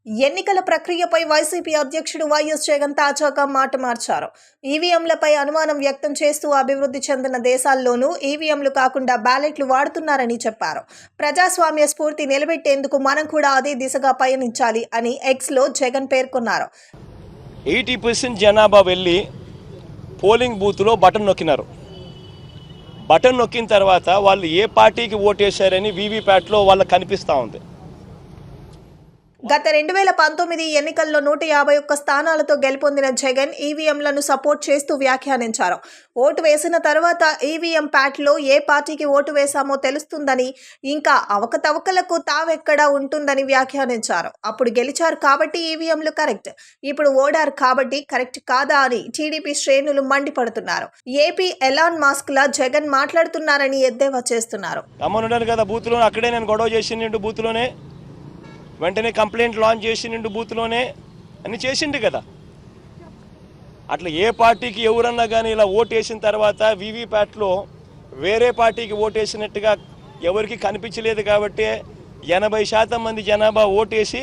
ఎన్నికల ప్రక్రియపై వైసీపీ అధ్యక్షుడు వైఎస్ జగన్ తాజాగా మాట మార్చారు. ఈవీఎంలపై అనుమానం వ్యక్తం చేస్తూ అభివృద్ధి చెందిన దేశాల్లోనూ ఈవీఎంలు కాకుండా బ్యాలెట్లు వాడుతున్నారని చెప్పారు. ప్రజాస్వామ్య స్ఫూర్తి నిలబెట్టేందుకు మనం కూడా అదే దిశగా పయనించాలి అని ఎక్స్లో జగన్ పేర్కొన్నారు. 80% జనాభా వెళ్ళి పోలింగ్ బూత్లో బటన్ నొక్కినారు. బటన్ నొక్కిన తర్వాత వాళ్ళు ఏ పార్టీకి ఓటేశారని వీవీప్యాట్లో వాళ్ళకి కనిపిస్తూ ఉంది. గత 2019 ఎన్నికల్లో 151 స్థానాలతో గెలుపొందిన జగన్ ఈవీఎంలను సపోర్ట్ చేస్తూ వ్యాఖ్యానించారు. ఓటు వేసిన తర్వాత ఈవీఎం ప్యాట్లో ఏ పార్టీకి ఓటు వేశామో తెలుస్తుందని, ఇంకా అవకతవకలకు తావెక్కడా ఉంటుందని వ్యాఖ్యానించారు. అప్పుడు గెలిచారు కాబట్టి ఈవీఎంలు కరెక్ట్, ఇప్పుడు ఓడారు కాబట్టి కరెక్ట్ కాదా అని టీడీపీ శ్రేణులు మండిపడుతున్నారు. ఏపీ ఎలాన్ మాస్క్లా జగన్ మాట్లాడుతున్నారని ఎద్దేవా చేస్తున్నారు. అక్కడే నేను గొడవ చేసిండు బూత్లోనే, వెంటనే కంప్లైంట్ లాంచ్ చేసిండు బూత్లోనే అని చేసిండు కదా. అట్లా ఏ పార్టీకి ఎవరన్నా కానీ ఇలా ఓటేసిన తర్వాత వీవీప్యాట్లో వేరే పార్టీకి ఓటేసినట్టుగా ఎవరికి కనిపించలేదు కాబట్టి 80% మంది జనాభా ఓటేసి